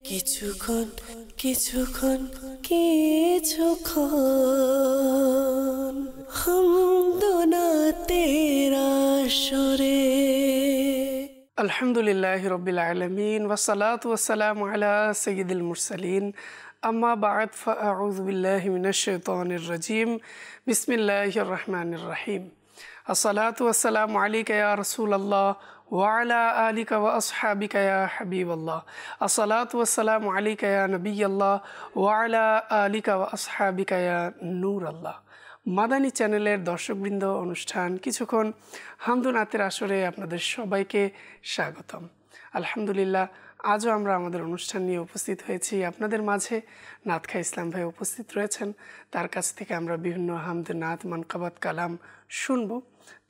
কিছুক্ষণ কিছুক্ষণ কিছুক্ষণ হামদোনা তেরা সুরে। আলহামদুলিল্লাহি রব্বিল আলামিন ওয়াসসালাতু ওয়াসসালামু আলা সাইয়্যিদিল মুরসালিন আম্মা বা'দ ফাআউযু বিল্লাহি মিনাশ শাইতানির রাজিম বিসমিল্লাহির রহমানির রহিম। আসসালাতু ওয়াসসালামু আলাইকা ইয়া রাসূলুল্লাহ ওয়া আলা আলিকা ওয়া আসহাবিকা ইয়া হাবিবাল্লাহ। আসসালাতু ওয়াসসালামু আলাইকা ইয়া নবিয়াল্লাহ ওয়া আলা আলিকা ওয়া আসহাবিকা ইয়া নূরাল্লাহ। মাদানী চ্যানেলের দর্শকবৃন্দ, অনুষ্ঠান কিছুক্ষণ হামদোনাতের আসরে আপনাদের সবাইকে স্বাগতম। আলহামদুলিল্লাহ, আজও আমরা আমাদের অনুষ্ঠান নিয়ে উপস্থিত হয়েছি আপনাদের মাঝে। নাতখা ইসলাম ভাই উপস্থিত রয়েছেন, তার কাছ থেকে আমরা বিভিন্ন হামদ, নাত, মানকাবাত, কালাম শুনব।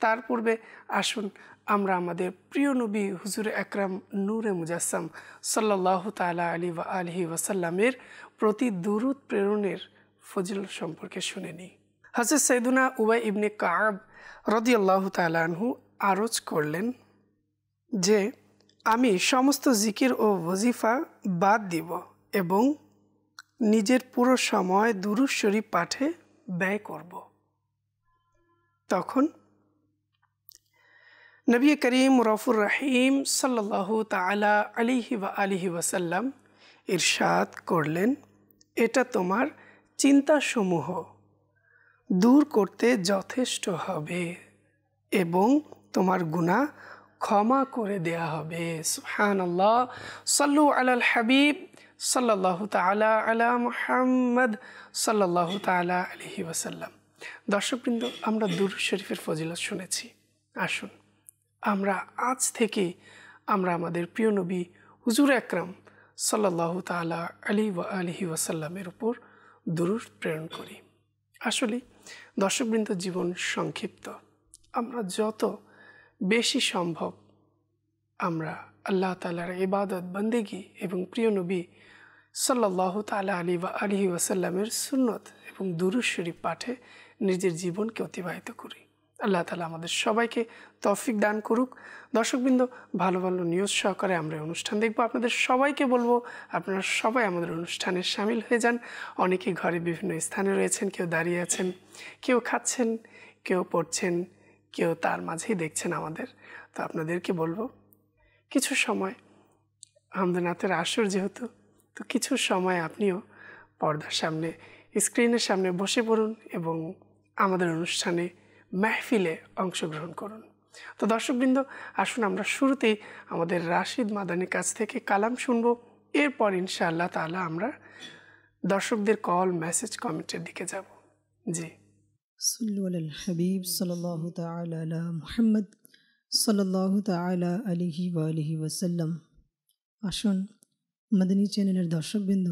তার পূর্বে আসুন আমরা আমাদের প্রিয় নবী হুজুর আকরাম নূরে মুজাসসাম সাল্লাল্লাহু তাআলা আলাইহি ওয়া আলিহি ওয়াসাল্লামের প্রতি দুরূদ প্রেরণের ফজিলত সম্পর্কে শুনে নিই। হযরত সাইয়্যিদুনা উবাই ইবনে কাব রাদিয়াল্লাহু তাআলা আনহু আরজ করলেন যে আমি সমস্ত জিকির ও ওয়াজিফা বাদ দিব এবং নিজের পুরো সময় দুরূদ শরীফ পাঠে ব্যয় করব। তখন নবী করিম রফুর রহিম সাল্লাল্লাহু তাআলা আলাইহি ওয়া আলিহি ওয়াসাল্লাম ইরশাদ করলেন, এটা তোমার চিন্তাসমূহ দূর করতে যথেষ্ট হবে এবং তোমার গুনাহ ক্ষমা করে দেয়া হবে। সুবহানাল্লাহ। সাল্লু আলাল হাবিব সাল্লাল্লাহু তাআলা আলা মুহাম্মদ সাল্লাল্লাহু তাআলা আলাইহি ওয়াসাল্লাম। দর্শকবৃন্দ, আমরা দুরূদ শরীফের ফজিলত শুনেছি। আসুন আমরা আজ থেকে আমরা আমাদের প্রিয় নবী হুজুর আকরাম সাল্লাল্লাহু তাআলা আলাইহি ওয়া আলিহি ওয়াসাল্লামের উপর দুরূদ প্রেরণ করি। আসলে দর্শকবৃন্দ, জীবন সংক্ষিপ্ত। আমরা যত বেশি সম্ভব আমরা আল্লাহ তাআলার ইবাদত, বন্দেগী এবং প্রিয় নবী সাল্লাল্লাহু তাআলা আলাইহি ওয়া আলিহি ওয়াসাল্লামের সুন্নত এবং দুরূদ শরীফ পাঠে নিজের জীবনকে অতিবাহিত করি। আল্লাহ তাআলা আমাদের সবাইকে তৌফিক দান করুক। দর্শকবৃন্দ, ভালো ভালো নিউজ সহকারে আমরা অনুষ্ঠান দেখব। আপনাদের সবাইকে বলবো আপনারা সবাই আমাদের অনুষ্ঠানে শামিল হয়ে যান। অনেকে ঘরে বিভিন্ন স্থানে রয়েছেন, কেউ দাঁড়িয়ে আছেন, কেউ খাচ্ছেন, কেউ পড়ছেন, কেউ তার মাঝেই দেখছেন আমাদের। তো আপনাদেরকে বলবো কিছু সময় হামদোনাতের আসর যেহেতু, তো কিছু সময় আপনিও পর্দার সামনে, স্ক্রিনের সামনে বসে পড়ুন এবং আমাদের অনুষ্ঠানে মাহফিলে অংশগ্রহণ করুন। তো দর্শকবৃন্দ, আসুন আমরা শুরুতেই আমাদের রাশিদ মাদানির কাছ থেকে কালাম শুনবো। এরপর ইনশাআল্লাহ তাআলা আমরা দর্শকদের কল, মেসেজ, কমেন্টের দিকে যাব। জি, সাল্লু আলাল হাবিব সাল্লাল্লাহু তাআলা আলা মুহাম্মদ সাল্লাল্লাহু তাআলা আলাইহি ওয়া আলিহি ওয়াসাল্লাম। আসুন মাদানী চ্যানেলের দর্শকবৃন্দ,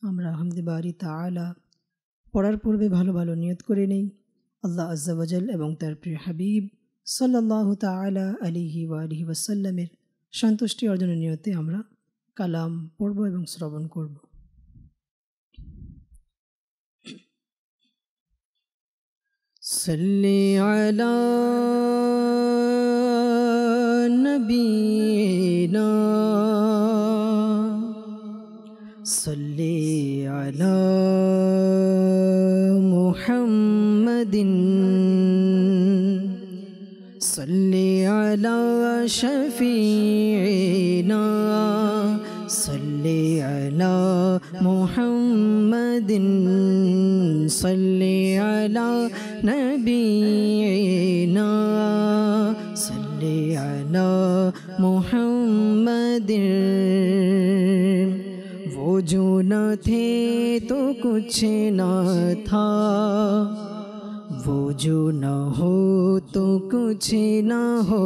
আমরা হামদে বারি তাআলা পড়ার পূর্বে ভালো ভালো নিয়ত করে নেই আল্লাহ আজ্জা ওয়া জাল এবং তার প্রিয় হাবিব সাল্লাল্লাহু তাআলা আলাইহি ওয়া আলিহি ওয়াসাল্লামের সন্তুষ্টি অর্জনের নিয়তে আমরা কালাম পড়ব এবং শ্রবণ করব। সাল্লি আলা নবিনা সাল্লি আলা মুহাম্মাদিন সাল্লি আলা শফিঈনা সাল্লি আলা মুহাম্মাদিন সাল্লি আলা নবিনা সাল্লি আলা মুহাম্মাদিন। वो जो न थे तो कुछ न था, वो जो न हो तो कुछ न हो,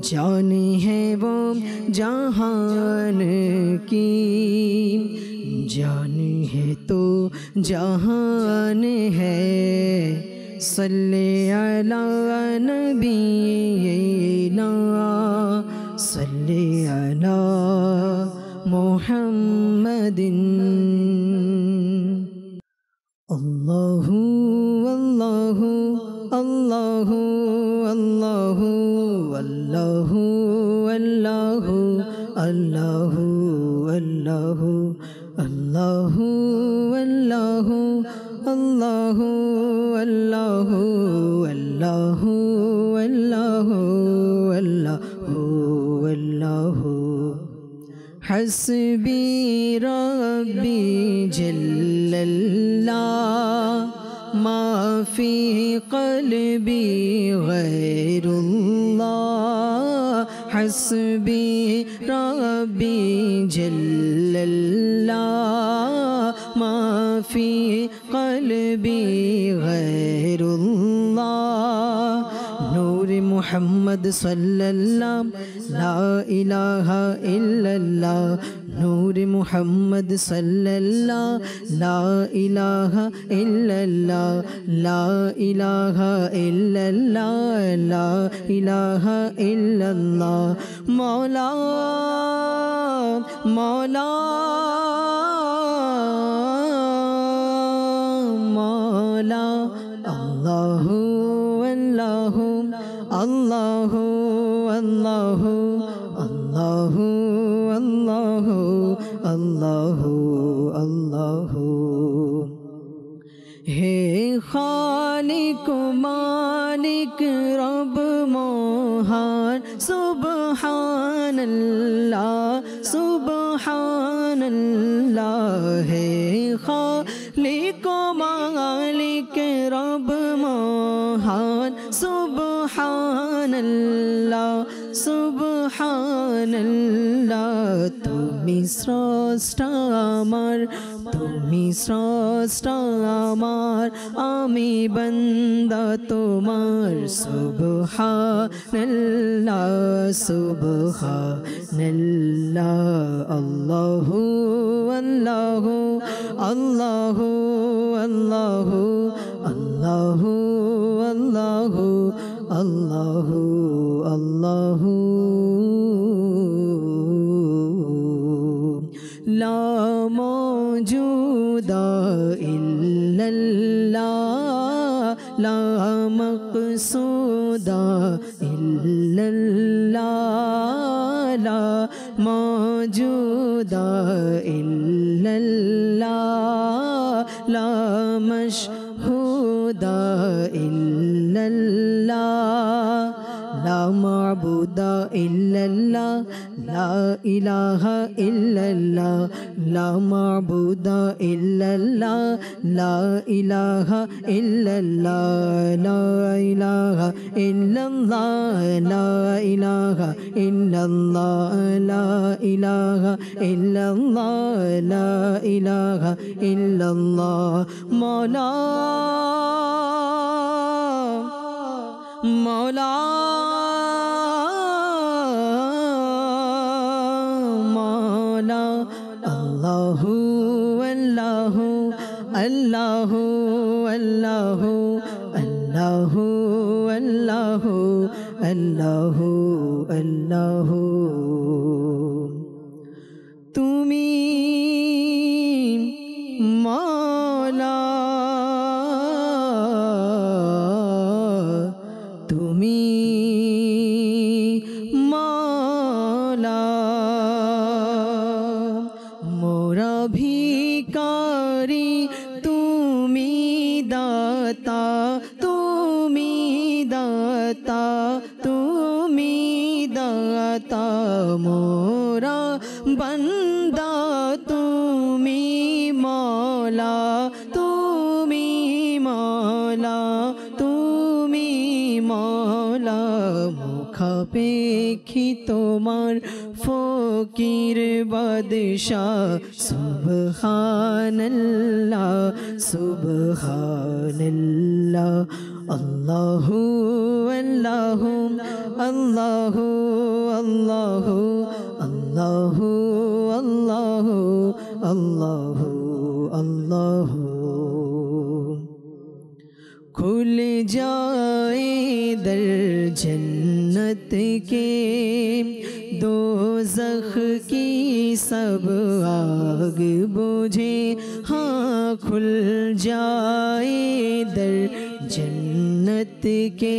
जान है वो जहान की, जान है तो जहान है। सल्ले अला नबीना सल्ले अला मुहम्मदिन। अल्लाहु अल्लाहु अल्लाहु अल्लाहु अल्लाहु अल्लाहु अल्लाहु अल्लाहु अल्लाहु अल्लाहु अल्लाहु अल्लाहु अल्लाहु अल्लाहु अल्लाहु अल्लाहु हस्बी रब्बी जल्लल्लाह मा फी क़ल्बी गैरुल्लाह हस्बी रब्बी जल्लल्लाह मा फी क़ल्बी गैरुल्लाह नूर मुहम्मद सल्लल्लाहु ला इलाहा इल्लल्लाह नूर मुहम्मद सल्लल्लाहु ला इलाहा इल्लल्लाह ला इलाहा इल्लल्लाह ला इलाहा इल्लल्लाह मौला मौला मौला अल्लाहु अल्लाहु अल्लाहु अल्लाहु अल्लाहु अल्लाहु अल्लाहु अल्लाहु हे खालिक मालिक रब मोहन सुब्हानल्लाह सुब्हानल्लाह हे खालिक मालिक रब मोहन सुब्हानल्लाह सुब्हानल्लाह तुमी स्रष्टा आमार तुमी स्रष्टा आमार आमी बंदा तोमार सुब्हानल्लाह सुब्हानल्लाह अल्लाहु अल्लाहु अल्लाहु अल्लाहु अल्लाहु अल्लाहु अल्लाहु अल्लाहु ला मौजूदा इल्लल्लाह ला मक़सूदा इल्लल्लाह ला मौजूदा इल्लल्लाह ला मशहूदा इल्लल्लाह ला माबूदा इल्लल्लाह ला इलाहा इल्लल्लाह ला माबूदा इल्लल्लाह ला इलाहा इल्लल्लाह ला इलाहा इल्लल्लाह ला इलाहा इल्लल्लाह ला इलाहा इल्लल्लाह ला इलाहा इल्लल्लाह मौला मौला मौला अल्लाहु अल्लाहु अल्लाहु अल्लाहु अल्लाहु अल्लाहु अल्लाहु अल्लाहु तुमी मौला तुमी मौला मोरा भिकारी तुमी दाता तुमी दाता तुमी दाता मोरा बंदा तुमी मौला तुमी मौला तुमी मौला मुखापेक्षी तोमार फकीर बादशाह सुब्हानल्लाह सुब्हानल्लाह अल्लाहु अल्लाहु अल्लाहु अल्लाहु अल्लाहु अल्लाहु अल्लाहु अल्लाहु खुल जाए दर जन्नत के दोज़ख की सब आग बुझे हाँ खुल जाए दर जन्नत के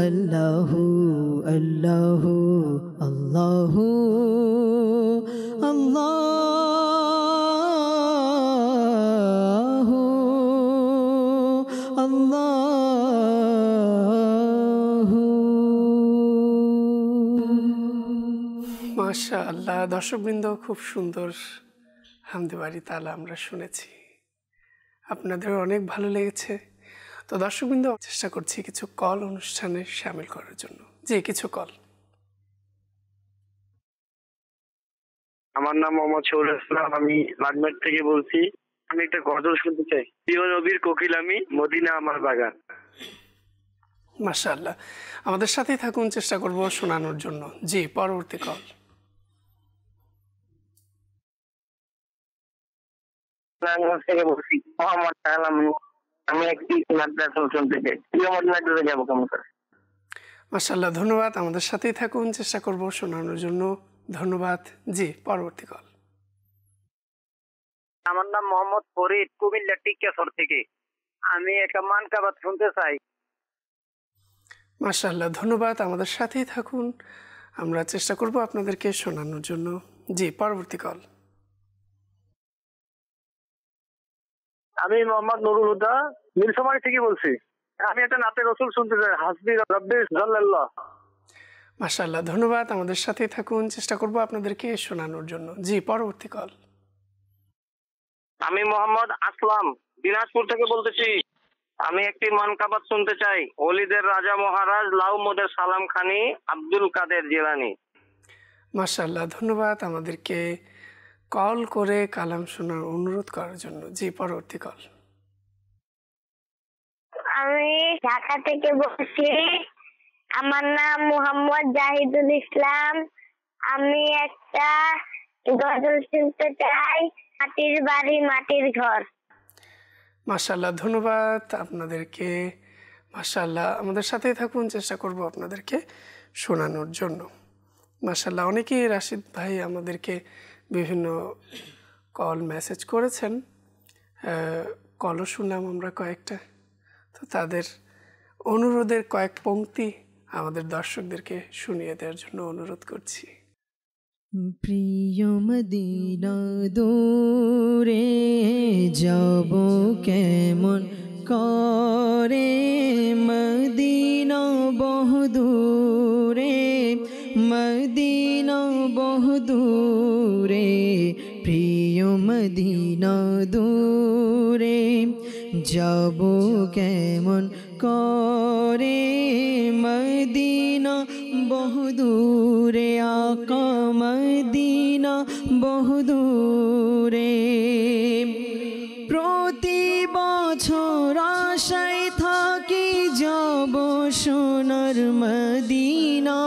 अल्लाहु अल्लाहु अल्लाहु अल्लाहु अल्लाहु। মাশাআল্লাহ, দর্শকবৃন্দ খুব সুন্দর হামদে বাড়ি তালা আমরা শুনেছি, আপনাদের অনেক ভালো লেগেছে। তো দর্শকবৃন্দ, চেষ্টা করছি কিছু কল অনুষ্ঠানে শামিল করার জন্য। যে কিছু কল। আমার নাম মোহাম্মদ শহীদুল ইসলাম, আমি লাগমেট থেকে বলছি। আমি একটা গজল শুনতে চাই। প্রিয় নবীর কোকিল আমি, মদিনা আমার বাগান। মাশাআল্লাহ, আমাদের সাথেই থাকুন, চেষ্টা করব শোনানোর জন্য। জি, পরবর্তী কল। থেকে বলছি মোহাম্মদ সালাম, আমি একটি মাদ্রাসা শুনতে চাই। প্রিয় মদিনাতে যাবো কেমন করে? মাশাআল্লাহ, ধন্যবাদ। আমাদের সাথেই থাকুন, চেষ্টা করব শোনানোর জন্য। ধন্যবাদ। জি, পরবর্তী কল। আমার নাম মোহাম্মদ ফরিদ, কুমিল্লা টিক্কাসর থেকে। আমি একটা মানকাবাত শুনতে চাই। মাশাআল্লাহ, ধন্যবাদ। আমাদের সাথেই থাকুন, আমরা চেষ্টা করব আপনাদেরকে শোনানোর জন্য। জি, পরবর্তী কল। আমি মোহাম্মদ নুরুল হুদা, নীলফামারী থেকে বলছি। আমি একটা নাতে রসুল শুনতে চাই, হাসবি রাব্বি জাল্লাল্লাহ। মাশাআল্লাহ, ধন্যবাদ। আমাদের সাথেই থাকুন, চেষ্টা করব আপনাদেরকে শোনানোর জন্য। জি, পরবর্তী কল। আমি মোহাম্মদ আসলাম, দিনাজপুর থেকে বলতেছি। আমি একটি মানকাবাত শুনতে চাই। ওলিদের রাজা মহারাজ লাউমদের সালাম খানি, আব্দুল কাদের জিলানী। মাশাআল্লাহ, ধন্যবাদ আমাদেরকে কল করে কালাম শোনার অনুরোধ করার জন্য। জি, পরবর্তী কল। আমি ঢাকা থেকে বলছি। আমার নাম মোহাম্মদ জাহিদুল ইসলাম। আমি একটা গজল শুনতে চাই, মাটির বাড়ি মাটির ঘর। মাশাআল্লাহ, ধন্যবাদ আপনাদেরকে। মাশাআল্লাহ, আমাদের সাথেই থাকুন, চেষ্টা করব আপনাদেরকে শোনানোর জন্য। মাশাআল্লাহ, অনেকেই রাশিদ ভাই আমাদেরকে বিভিন্ন কল মেসেজ করেছেন, কলও শুনলাম আমরা কয়েকটা। তো তাদের অনুরোধের কয়েক পংক্তি আমাদের দর্শকদেরকে শুনিয়ে দেওয়ার জন্য অনুরোধ করছি। প্রিয় মদিনা দূরে যাব কেমন করে, মদিনা বহুদূরে, মদিনা বহুদূরে, প্রিয় মদিনা দূরে যাব কেমন করে, মদিনা বহুদূরে, আকা মদিনা বহুদূরে। প্রতি বছর আশায় থাকি যাব সোনার মদিনা,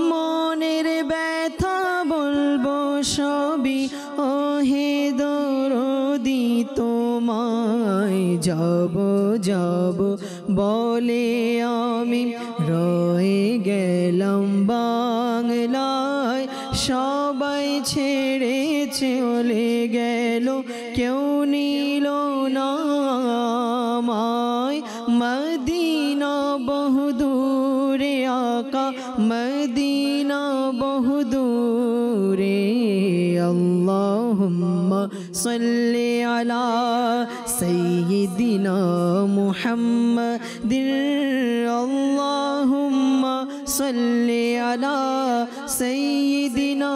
মনের ব্যথা বলবো সবই ওহে দরদি তোমায়। যাব যাব বলে আমি রয়ে গেলাম বাংলায়, সবাই ছেড়ে চলে গেল, কেউ নিল না আমায়। মদিনা বহুদূরে, আকা মদিনা বহুদূরে। আল্লাহুম্মা সাল্লি আলা সাইয়্যিদিনা মুহাম্মাদিন, আল্লাহুম্মা সাল্লি আলা সাইয়্যিদিনা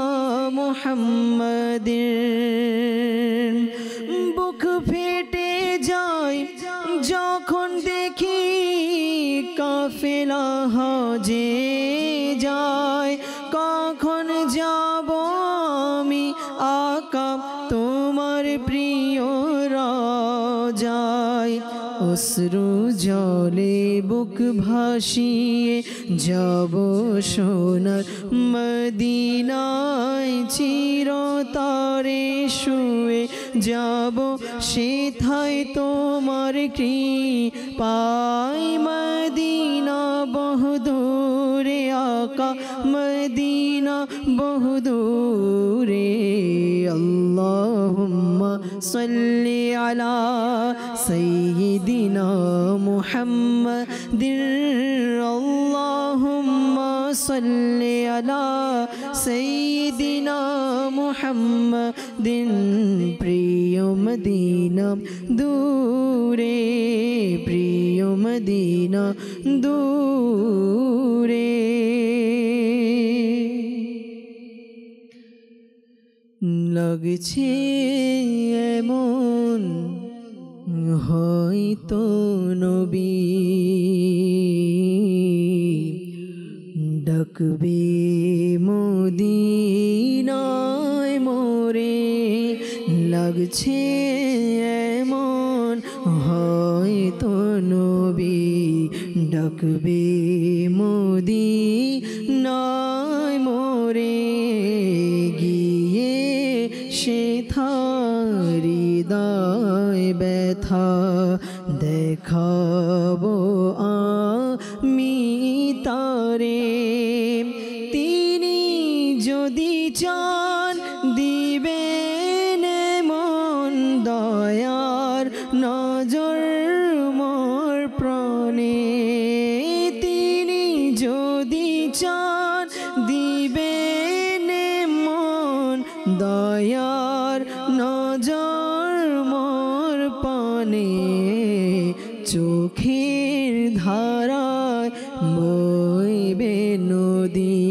মুহাম্মাদিন। বুক ফেটে যায় যখন দেখি কাফেলা হজে যায়, কখন যাব আমি আকা তোমার প্রিয় রাজায়। অশ্রু জলে বুক ভাসিয়ে যাব সোনার মদিনায়, চিরতরে শুয়ে যাব সেথায় তোমার কৃপায়। মদিনা বহুদূরে, আকা মদিনা বহুদূরে। আল্লাহুম্মা সাল্লি আলা সাইয়্যিদিনা মুহাম্মাদিন। সাল্লি আলা সাইয়্যিদিনা মুহাম্মাদিন প্রিয় মদিনা দূরে প্রিয় মদিনা দূরে লাগছে এমন হয়তো নবী ডাকবে মদিনায় মোরে লাগছে এমন হয়তো নবী ডাকবে মদিনায় মোরে গিয়ে সেথার হৃদয় ব্যথা দেখাবো আমি তারে তিনি যদি চান দিবেন মন দয়ার নজর মোর প্রাণে তিনি যদি চান দিবেন মন দয়ার নজর মোর পানে চোখের ধারায় বইবে নদী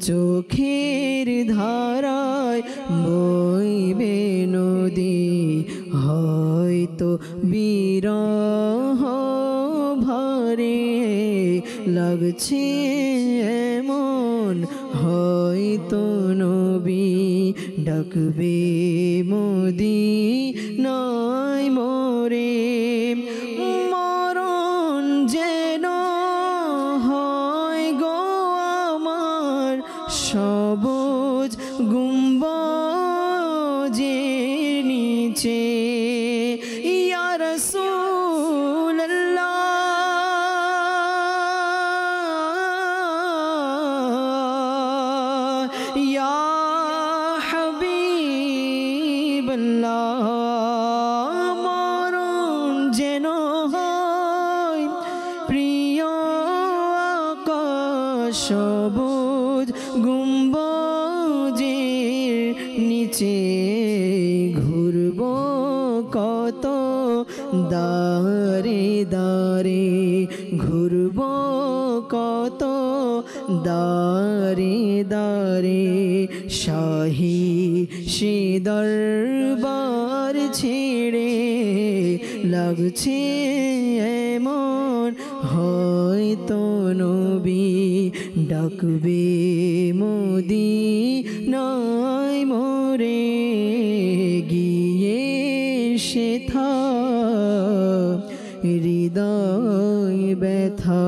চোখের ধারায় বইবে নদী হয়তো বিরহ ভরে লাগছে এমন হয়তো নবী ডাকবে মদিনায় মোরে মরণ যেন হয় গো আমার সবুজ গুম্বজের নিচে ইয়া রাসূলুল্লাহ ইয়া হাবিবাল্লাহ মরণ যেন হয় প্রিয় আকাশ সবুজ গুম্বজের নিচে ঘুরব কত দারে দারে ঘুরব কত দারে দারে শাহী সে দরবার ছেড়ে লাগছে এমন হয়তো নবী ডাকবে মদিনায় মোরে গিয়ে সেথা হৃদয় ব্যথা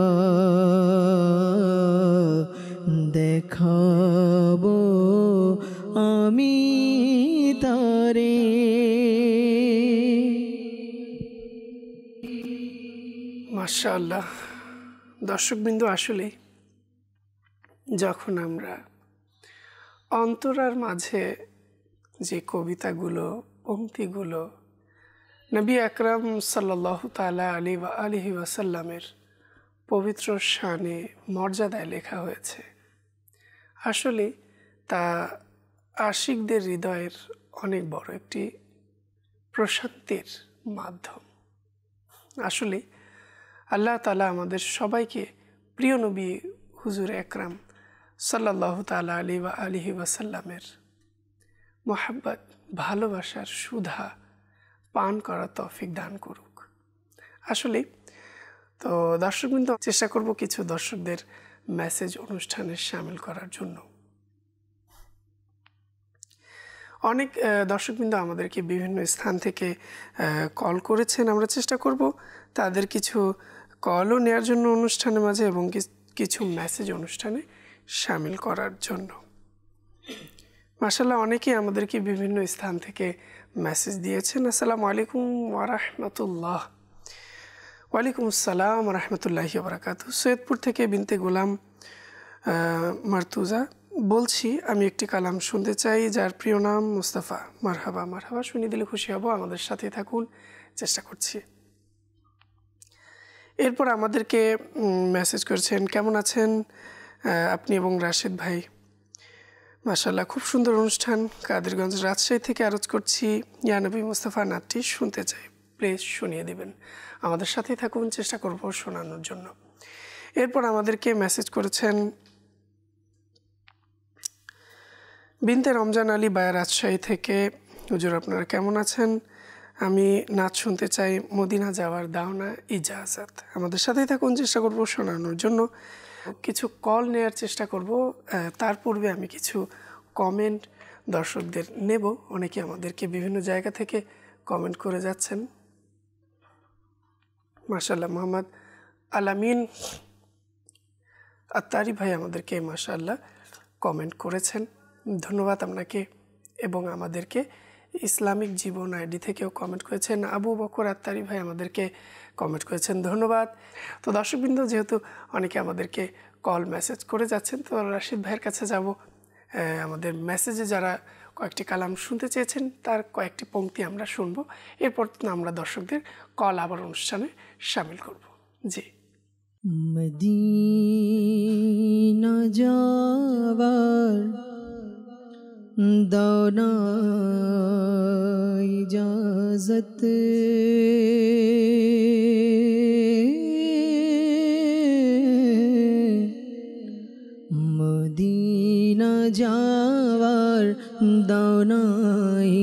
দেখাবো আমি তারে মাশাআল্লাহ। দর্শকবৃন্দ, আসলে যখন আমরা অন্তরার মাঝে যে কবিতাগুলো পংক্তিগুলো নবী আকরাম সাল্লাল্লাহু তাআলা আলাইহি ওয়াসাল্লামের পবিত্র শানে মর্যাদায় লেখা হয়েছে, আসলে তা আশিকদের হৃদয়ের অনেক বড় একটি প্রশান্তির মাধ্যম। আসলে আল্লাহ তাআলা আমাদের সবাইকে প্রিয় নবী হুজুর আকরাম সাল্লাল্লাহু তাআলা আলাইহি ওয়াসাল্লামের মোহাব্বত ভালোবাসার সুধা পান করার তৌফিক দান করুক। আসলে তো দর্শকবৃন্দ, চেষ্টা করব কিছু দর্শকদের মেসেজ অনুষ্ঠানে শামিল করার জন্য। অনেক দর্শকবৃন্দ আমাদেরকে বিভিন্ন স্থান থেকে কল করেছেন, আমরা চেষ্টা করব তাদের কিছু কলও নেওয়ার জন্য অনুষ্ঠানের মাঝে এবং কিছু মেসেজ অনুষ্ঠানে শামিল করার জন্য। মাশাআল্লাহ, অনেকেই আমাদেরকে বিভিন্ন স্থান থেকে মেসেজ দিয়েছেন। আসসালামু আলাইকুম ওয়া রাহমাতুল্লাহ। ওয়ালাইকুম আসসালাম ওয়া রাহমাতুল্লাহি ওয়া বারাকাতুহু। সৈয়দপুর থেকে বিনতে গোলাম মারতুজা বলছি, আমি একটি কালাম শুনতে চাই যার প্রিয় নাম মুস্তাফা। মারহাবা মারহাবা, শুনিয়ে দিলে খুশি হব, আমাদের সাথে থাকুন, চেষ্টা করছি। এরপর আমাদেরকে মেসেজ করেছেন, কেমন আছেন আপনি এবং রাশেদ ভাই, মাশাআল্লাহ খুব সুন্দর অনুষ্ঠান। কাদিরগঞ্জ রাজশাহী থেকে আরজ করছি ইয়া নবী মুস্তাফা নাটটি শুনতে চাই, প্লিজ শুনিয়ে দিবেন। আমাদের সাথেই থাকুন, চেষ্টা করব শোনানোর জন্য। এরপর আমাদেরকে মেসেজ করেছেন বিনতে রমজান আলী বায়া রাজশাহী থেকে। হুজুর আপনারা কেমন আছেন? আমি নাচ শুনতে চাই, মদিনা যাওয়ার দাও না ইজাজত। আমাদের সাথেই থাকুন, চেষ্টা করব শোনানোর জন্য। কিছু কল নেওয়ার চেষ্টা করব, তার পূর্বে আমি কিছু কমেন্ট দর্শকদের নেব। অনেকে আমাদেরকে বিভিন্ন জায়গা থেকে কমেন্ট করে যাচ্ছেন। মাশাআল্লাহ মোহাম্মদ আলামিন আত্তারি ভাই আমাদেরকে মাশাআল্লাহ কমেন্ট করেছেন, ধন্যবাদ আপনাকে। এবং আমাদেরকে ইসলামিক জীবন আইডি থেকেও কমেন্ট করেছেন। আবু বকর আত্তারি ভাই আমাদেরকে কমেন্ট করেছেন, ধন্যবাদ। তো দর্শকবৃন্দ, যেহেতু অনেকে আমাদেরকে কল মেসেজ করে যাচ্ছেন, তো রাশিদ ভাইয়ের কাছে যাব। আমাদের মেসেজে যারা কয়েকটি কালাম শুনতে চেয়েছেন তার কয়েকটি পংক্তি আমরা শুনব, এরপর আমরা দর্শকদের কল আবার অনুষ্ঠানে শামিল করব। জি। মদিনা যাবার দাও না ইজাজত, মদিনা যাওয়ার দাও না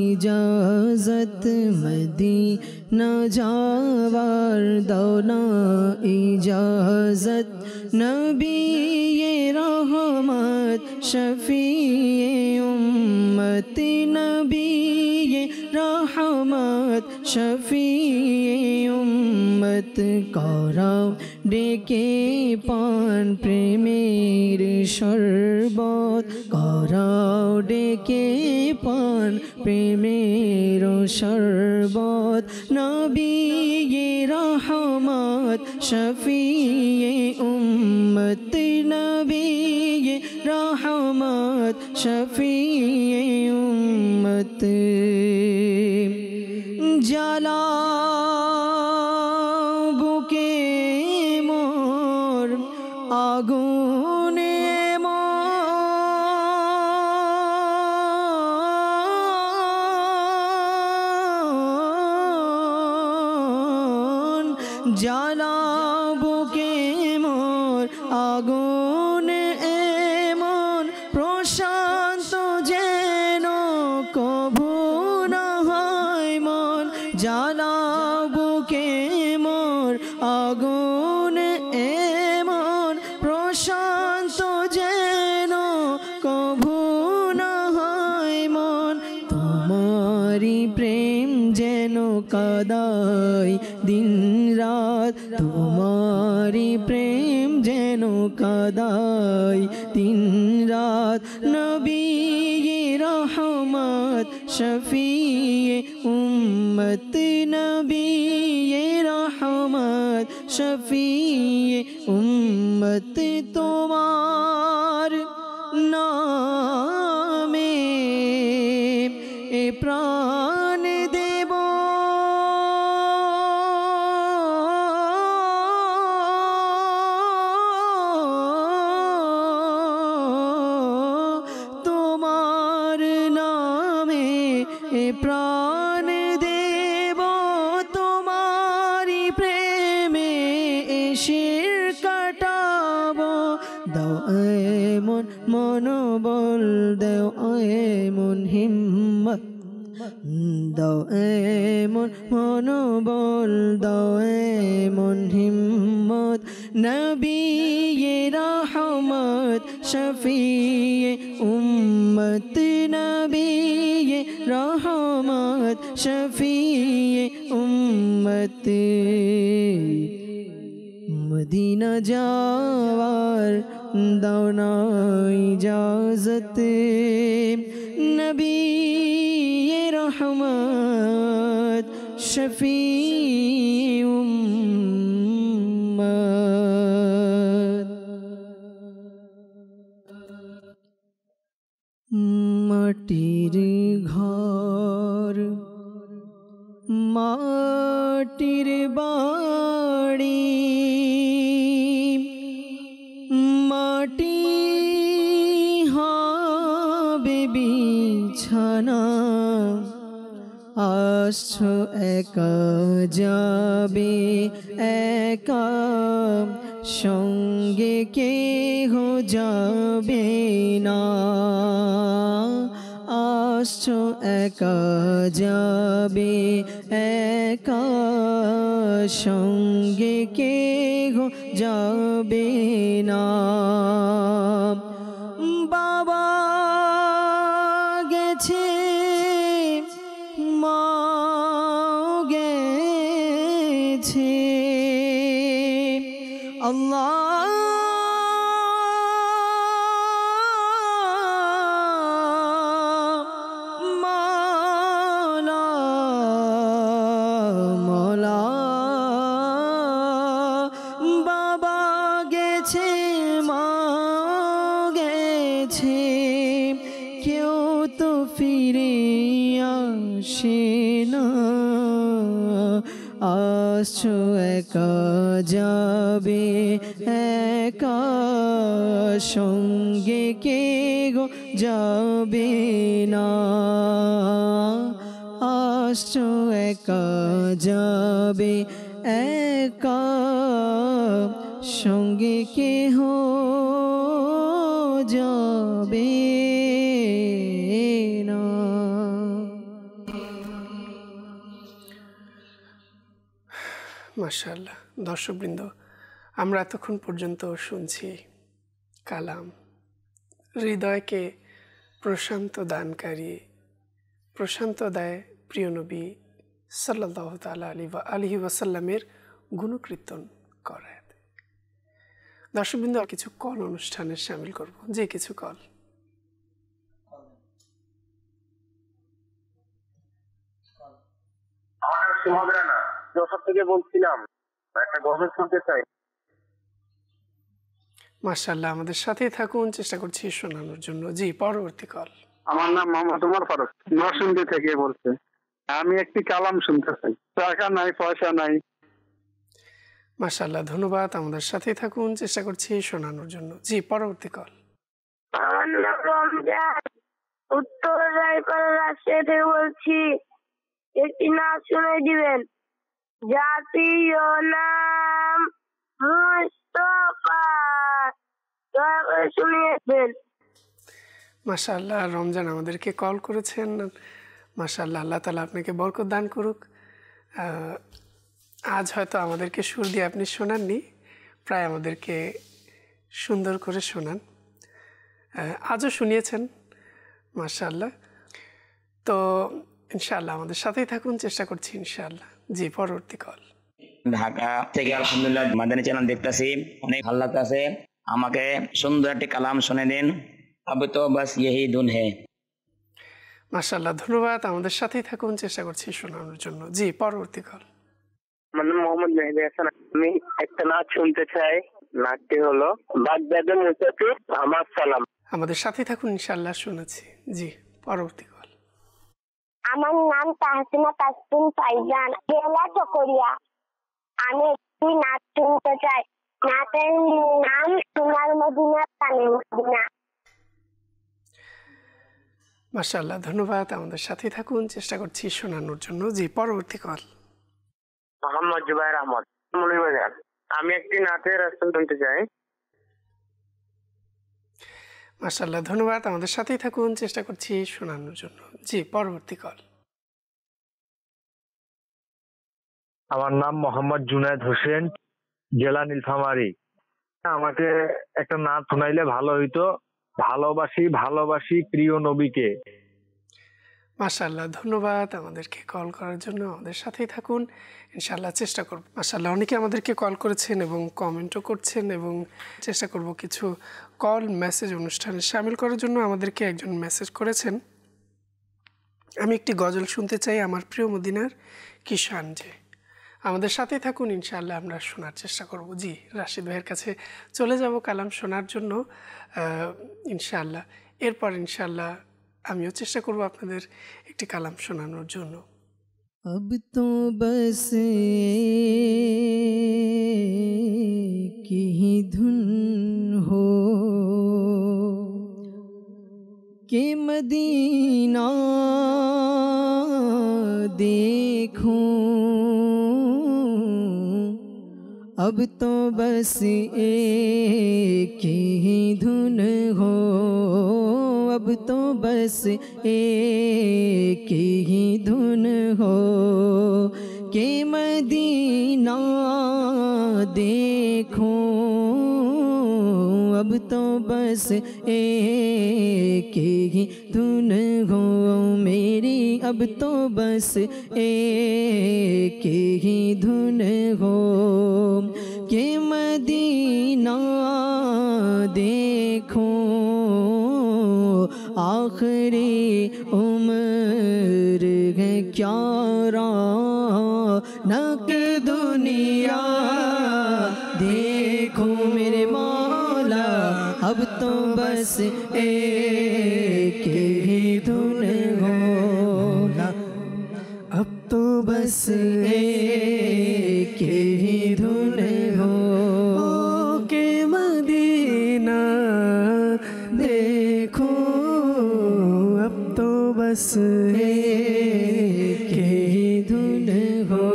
ইজাজত, মদিনা যাওয়ার দাও না ইজাজত, নবী রহমত শফিয়ে উম্মত, নবী রহমত শফিয়ে উম্মত, করাও ডেকে পান প্রেমের শরবত, করাও ডেকে পান প্রেমের শরবত, নবী রহমত শফিয়ে উম্মত, নবী রহমত শফিয়ে উম্মত, জালা বুকে মোর আগুনে মন, জালা বুকে মোর আগুন এমন প্রশান্ত যেন কভু না হয় মন, জালা বুকে মোর আগুন এমন প্রশান্ত যেন কভু না হয় মন, তোমারি প্রেম যেন কাদাই দিন রাত, তোমারি প্রেম যেন কাদাই দিন রাত, নবী রহমত শফিয়ে উম্মত, নবী রহমত শফিয়ে উম্মত, তোমার নামে এ প্রাণ দেব, তোমার নামে এ প্রাণ দেব, তোমারি প্রেমে শির কাটাবো, দাও এমন মনোবল, দাও এমন হিম্মত, দাও এমন মনোবল, দাও এমন হিম্মত, নবী রহমত শফিয়ে উম্মত, নবী রহমত শফিয়ে উম্মত, মদিনা যাওয়ার দাও না ইজাজত, নবী রহমত শফিয়ে উম্মত, মাটির ঘর মাটির বাড়ি, মাটি আসছো একা যাবে একা, সঙ্গে কেহ যাবে না। আসছো একা যাবে একা, সঙ্গে কেহ যাবে না। বাবা গেছে মা গেছে, আল্লাহ মাওলা মাওলা। বাবা গেছে মা গেছে, কেউ তো ফিরে আসে না। আসছো একা যাবে একা, সঙ্গে কেহ যাবে না। আসছো একা যাবে একা, সঙ্গে কেহ যাবে না। মাশাআল্লাহ। দর্শকবৃন্দ, আমরা এতক্ষণ পর্যন্ত শুনছি কালাম, হৃদয়কে প্রশান্ত দানকারী, প্রশান্ত দেয় প্রিয় নবী সাল্লাল্লাহু তাআলা আলাইহি ওয়াসাল্লামের গুণকীর্তন করায়। দর্শকবৃন্দ, কিছু কল অনুষ্ঠানে শামিল করব। যে কিছু কল। আমার সুমাদ্রা না, যশোর থেকে বলছিলাম, একটা গজল শুনতে চাই। মাশাআল্লাহ, আমাদের সাথেই থাকুন, চেষ্টা করছি শোনানোর জন্য। জি, পরবর্তী কল। আমার নাম মোহাম্মদ উমর ফারুক, নরসিংদী থেকে বলছে। আমি একটি কালাম শুনতে চাই। টাকা নাই, পয়সা নাই। মাশাআল্লাহ, ধন্যবাদ। আমাদের সাথেই থাকুন, চেষ্টা করছি শোনানোর জন্য। জি, পরবর্তী কল। আমার নাম রমজান, উত্তর রায়পাড়া, রাজশাহী থেকে বলছি। একটি নাচ শুনে দিবেন। জাতীয় নাম মুস্তাফা, দয়া করে শুনিয়েছেন। মাশাআল্লাহ, রমজান আমাদেরকে কল করেছেন। মাশাআল্লাহ, আল্লাহ তাআলা আপনাকে বরকত দান করুক। আজ হয়তো আমাদেরকে সুর দিয়ে আপনি শোনাননি, প্রায় আমাদেরকে সুন্দর করে শোনান। আজও শুনিয়েছেন, মাশাআল্লাহ। তো ইনশাআল্লাহ আমাদের সাথেই থাকুন, চেষ্টা করছি ইনশাআল্লাহ। জি, পরবর্তী কল। ঢাকা থেকে আলহামদুলিল্লাহ মাদানী চ্যানেল দেখতেছি, অনেক ভালো লাগতেছে। আমাকে সুন্দর একটি কালাম শুনে দিন। আব তো বাস यही धुन है। মাশাআল্লাহ, ধন্যবাদ। আমাদের সাথেই থাকুন, চেষ্টা করছি শোনানোর জন্য। জি, পরবর্তী কল। আমার নাম মোহাম্মদ মেহেদী হাসান। আমি একটা নাচ শুনতে চাই। নাচটি হলো বাগদাদের মুসাফির আমার সালাম। আমাদের সাথেই থাকুন, ইনশাআল্লাহ শোনাচ্ছি। জি, পরবর্তী কল। আমার নাম তাহসিনা তাসকিন ফাইজান, জেলা চকরিয়া। আমি একটি নাচ শুনতে চাই। নাচের নাম সোনার মদিনা কানে মদিনা। মাশাআল্লাহ, ধন্যবাদ। আমাদের সাথেই থাকুন, চেষ্টা করছি শোনানোর জন্য। জি, পরবর্তী কল। মোহাম্মদ জুবাইর আহমদ, মৌলভীবাজার। আমি একটি নাচের রাস্তা শুনতে চাই। মাশাআল্লাহ, ধন্যবাদ। আমাদের সাথেই থাকুন, চেষ্টা করছি শোনানোর জন্য। জি, পরবর্তী কল। আমার নাম মোহাম্মদ জুনায়েদ হোসেন, জেলা নীলফামারী। আমাকে একটা নাচ শোনাইলে ভালো হইতো। ভালোবাসি ভালোবাসি প্রিয় নবীকে। মাশাআল্লাহ, ধন্যবাদ আমাদেরকে কল করার জন্য। আমাদের সাথেই থাকুন, ইনশাআল্লাহ চেষ্টা করব। মাশাআল্লাহ, অনেকে আমাদেরকে কল করেছেন এবং কমেন্টও করছেন, এবং চেষ্টা করব কিছু কল মেসেজ অনুষ্ঠানে শামিল করার জন্য। আমাদেরকে একজন মেসেজ করেছেন, আমি একটি গজল শুনতে চাই আমার প্রিয় মদিনার কিষান যে। আমাদের সাথেই থাকুন, ইনশাআল্লাহ আমরা শোনার চেষ্টা করব। জি, রাশিদ ভাইয়ের কাছে চলে যাব কালাম শোনার জন্য ইনশাআল্লাহ। এরপর ইনশাআল্লাহ আমিও চেষ্টা করব আপনাদের একটি কালাম শোনানোর জন্য। अब तो बस की ही धुन हो के मदीना देखूं, अब तो बस एक ही धुन हो, अब तो बस एक ही धुन हो कि मदीना देखूं, अब तो बस एक ही धुन हो मेरी, अब तो बस एक ही धुन हो कि मदीना देखूं, आखिरी उम्र है क्या रौनक दुनिया देखूं मेरे मौला, अब तो बस एक ही धुन हो, अब तो बस एक ही धुन हो के मदीना देखो, अब तो बस एक ही धुन हो।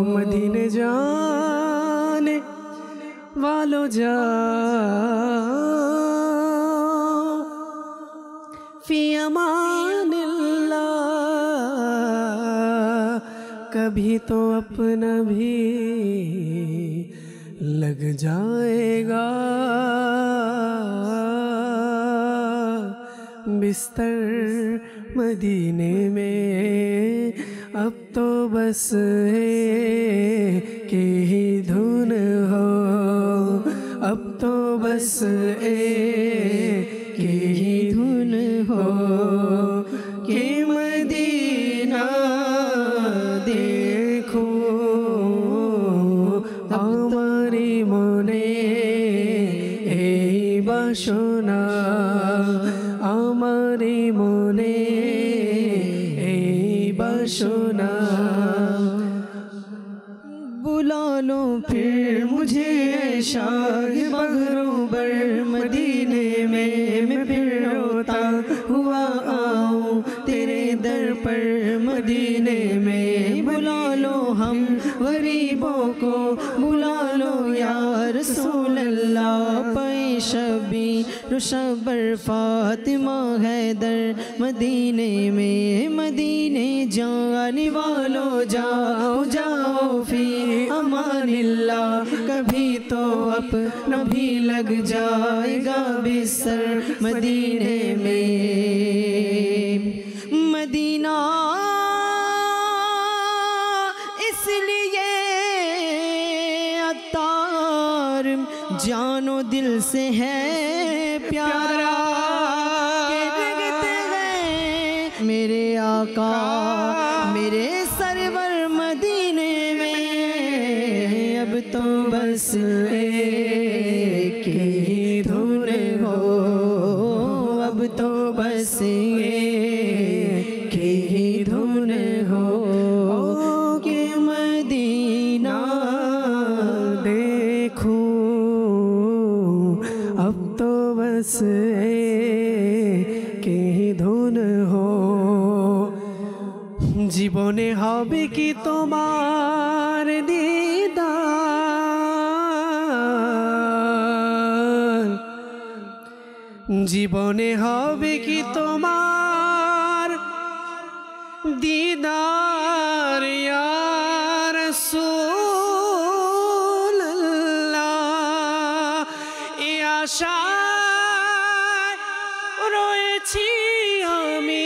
मदीने जाने वालों जाओ फी अमानिल्लाह, कभी तो अपना भी लग जाएगा बिस्तर मदीने में, अब तो बस एक ही धुन हो, अब तो बस एक ही धुन हो कि मदीना देखो, हमारी मने এই বাসনা, আমারি মনে এই বাসনা, बुला लो फिर मुझे शाह मगरूबर मदीने में, मैं फिर रोता हुआ आऊं तेरे दर पर मदीने में, बुला लो हम गरीबों को, बुला लो या रसूल अल्लाह, पैशबी रुशबर फातिमा हैदर मदीने में, मदीने जाने वालों जाओ जाओ फी अमानिल्लाह, कभी तो अपना भी लग जाएगा बिस्तर मदीने में, मदीना इसलिए अत्तार जानो दिल से है प्यारा, के लगते हैं मेरे आका मेरे सरवर मदीने में, अब तो बस एक ही धुन हो, अब तो बस एक ही धुन हो कि मदीना देखूं, अब तो बस एक ही धुन हो, জীবনে হবে কি তোমার দিদার, জীবনে হবে কি তোমার দিদার ইয়া রাসূলুল্লাহ, এই আশায় রয়েছি আমি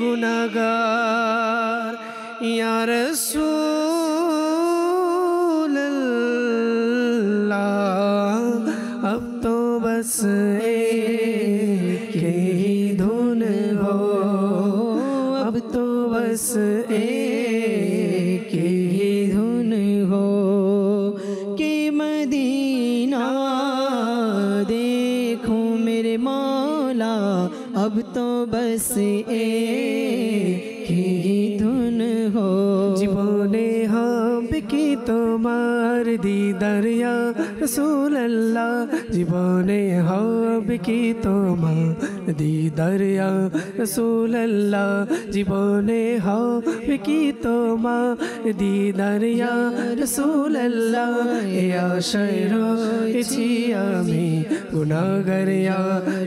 গুনাহগার ইয়া রাসূলুল্লাহ, अब तो बस एक ही धुन हो, अब तो बस एक ही धुन हो कि मदीना देखूं मेरे मौला, अब तो बस एक ही धुन हो, জীবনে হবে কি তোমার দিদার ইয়া রাসূলুল্লাহ, জীবনে হবে কি তোমার দিদার ইয়া রাসূলুল্লাহ জীবনে হবে কি তোমার দিদার ইয়া রাসূলুল্লাহ এ আশায় রয়েছি আমি গুনাহগার ইয়া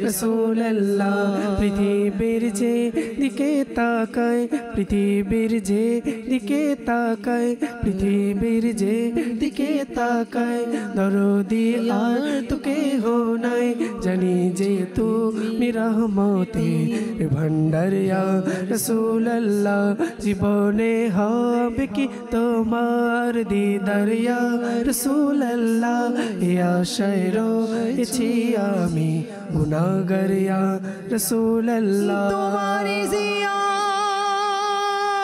রাসূলুল্লাহ পৃথিবীর যে দিকে তাকায় পৃথিবীর যে দিকে তাকায় পৃথিবীর যে দিকে তাকায় দরদি আর তো কেহ নাই জানি যে তুমি রহমতের ভান্ডার ইয়া রাসূলুল্লাহ জীবনে হবে কি তোমার দিদার ইয়া রাসূলুল্লাহ এ আশায় রয়েছি আমি গুনাহগার ইয়া রাসূলুল্লাহ তোমারি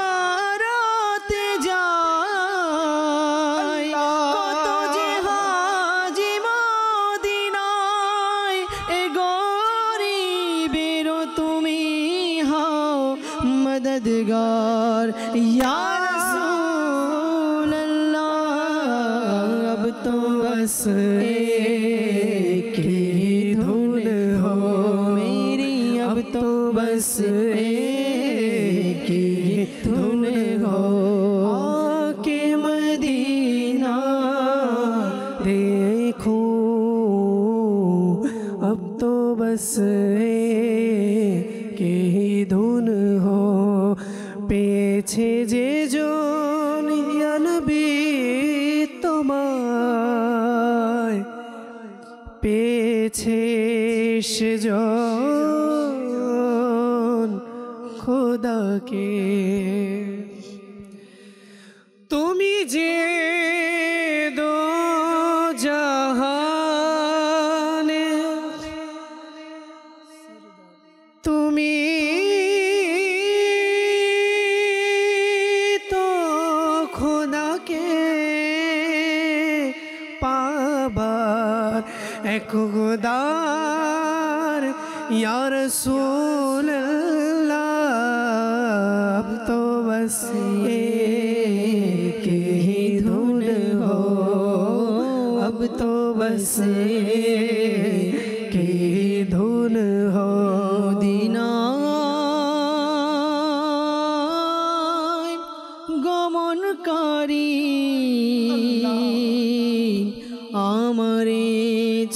জিয়ারতে যাই কত যে হাজি মদিনায় এ গরিবের তুমি হও মদদগার ইয়া রাসূলুল্লাহ अब तो बस एक ही धुन हो मेरी अब तो बस एक ही धुन हो आके मदीना देखो अब तो बस एक ही धुन हो পেয়েছে যে জন ইয়া নবী তোমায় পেয়েছে সেজন খোদাকে তুমি যে দো জাহানে তুমি তো খোদাকে পাবার এক খোদার ইয়া রাসূলুল্লাহ अब तो बस एक ही धुन हो अब तो बस एक ही धुन हो মদিনায় গমনকারী আমারে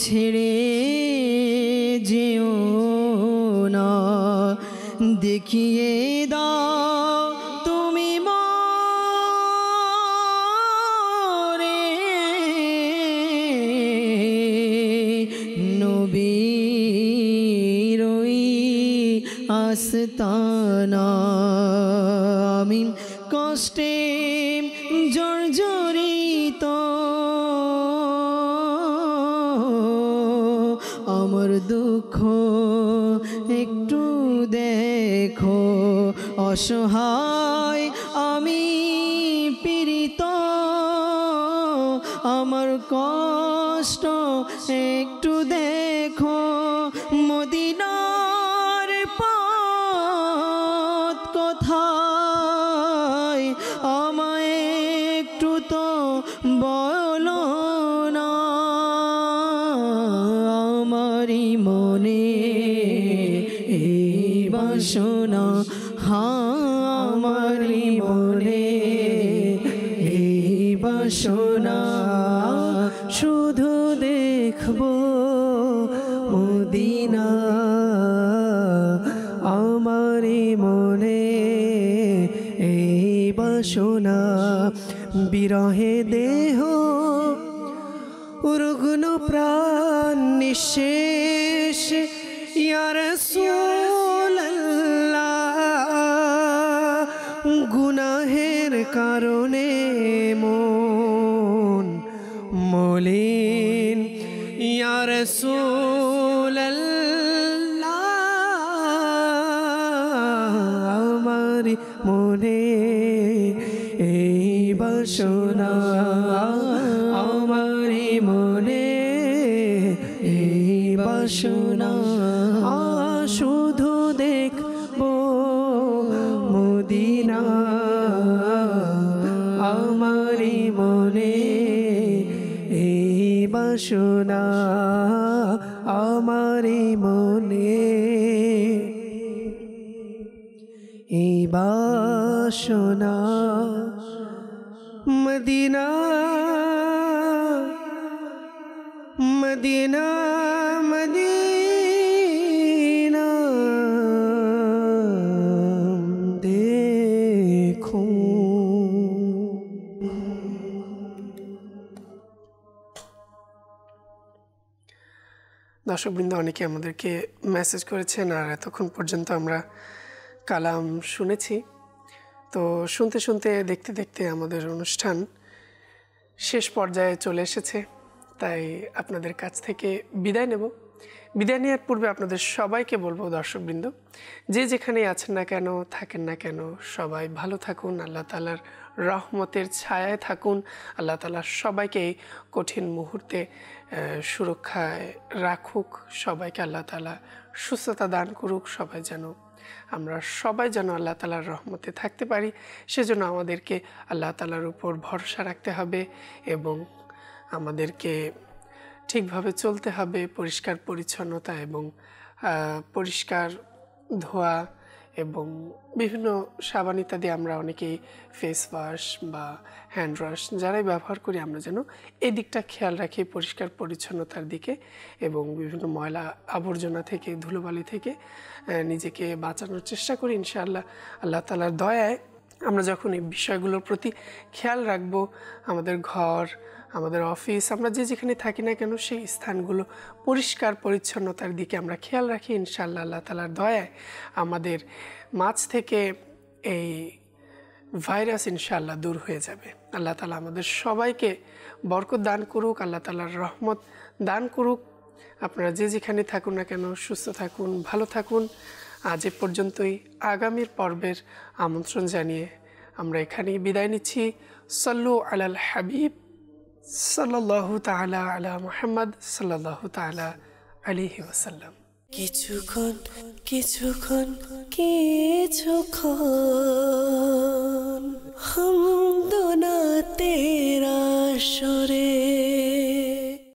ছেড়ে যেও না দেখিয়ে দাও তুমি মোরে নবীর ওই আস্তানা আমি কষ্টে জর্জরিত আমার দুঃখ একটু দেখো অসহায় আমি পীড়িত আমার কষ্ট একটু দেখো মদিনার পথ কোথায় আমায় একটু তো বলো না আমারি মনে এই বাসনা আমারি মনে এই বাসনা শুধু দেখবো মদিনা আমারি মনে এই বাসনা বিরহে দেহ উর্গুণ প্রাণ নিঃশেষ ইয়া রাসূলুল্লাহ গুনাহের কারণে মন মলিন ইয়া রাসূলুল্লাহ আমারি মনে এই বাসনা আমারি মনে এই বাসনা শুধু দেখবো মদিনা আমারি মনে এই বাসনা আমারি মনে বাসনা মদিনা মদিনা মদিনা দেখো। দর্শকবৃন্দ অনেকে আমাদেরকে মেসেজ করেছেন, আর এতক্ষণ পর্যন্ত আমরা কালাম শুনেছি। তো শুনতে শুনতে দেখতে দেখতে আমাদের অনুষ্ঠান শেষ পর্যায়ে চলে এসেছে, তাই আপনাদের কাছ থেকে বিদায় নেব। বিদায় নেওয়ার পূর্বে আপনাদের সবাইকে বলবো, দর্শকবৃন্দ যে যেখানেই আছেন না কেন, থাকেন না কেন, সবাই ভালো থাকুন, আল্লাহ তাআলার রহমতের ছায়ায় থাকুন। আল্লাহ তাআলা সবাইকে এই কঠিন মুহূর্তে সুরক্ষায় রাখুক, সবাইকে আল্লাহ তাআলা সুস্থতা দান করুক। আমরা সবাই যেন আল্লাহ তাআলার রহমতে থাকতে পারি, সেজন্য আমাদেরকে আল্লাহ তাআলার উপর ভরসা রাখতে হবে এবং আমাদেরকে ঠিকভাবে চলতে হবে। পরিষ্কার পরিচ্ছন্নতা এবং পরিষ্কার ধোয়া এবং বিভিন্ন সাবান ইত্যাদি আমরা অনেকেই ফেস ওয়াশ বা হ্যান্ড ওয়াশ যারাই ব্যবহার করি, আমরা যেন এই দিকটা খেয়াল রাখি, পরিষ্কার পরিচ্ছন্নতার দিকে, এবং বিভিন্ন ময়লা আবর্জনা থেকে, ধুলোবালি থেকে নিজেকে বাঁচানোর চেষ্টা করি। ইনশাআল্লাহ আল্লাহ তাআলার দয়ায় আমরা যখন এই বিষয়গুলোর প্রতি খেয়াল রাখব, আমাদের ঘর, আমাদের অফিস, আমরা যে যেখানে থাকি না কেন সেই স্থানগুলো পরিষ্কার পরিচ্ছন্নতার দিকে আমরা খেয়াল রাখি, ইনশাআল্লাহ আল্লাহ তাআলার দয়ায় আমাদের মাঝ থেকে এই ভাইরাস ইনশাআল্লাহ দূর হয়ে যাবে। আল্লাহ তাআলা আমাদের সবাইকে বরকত দান করুক, আল্লাহ তাআলার রহমত দান করুক। আপনারা যে যেখানে থাকুন না কেন সুস্থ থাকুন, ভালো থাকুন। আজ এ পর্যন্তই। আগামীর পর্বের আমন্ত্রণ জানিয়ে আমরা এখানেই বিদায় নিচ্ছি। সাল্লু আলাল হাবিব সাল্লাল্লাহু তাআলা আলা মুহাম্মদ সাল্লাল্লাহু তাআলা আলাইহি ওয়াসাল্লাম। কিছুক্ষণ কিছুক্ষণ কিছুক্ষণ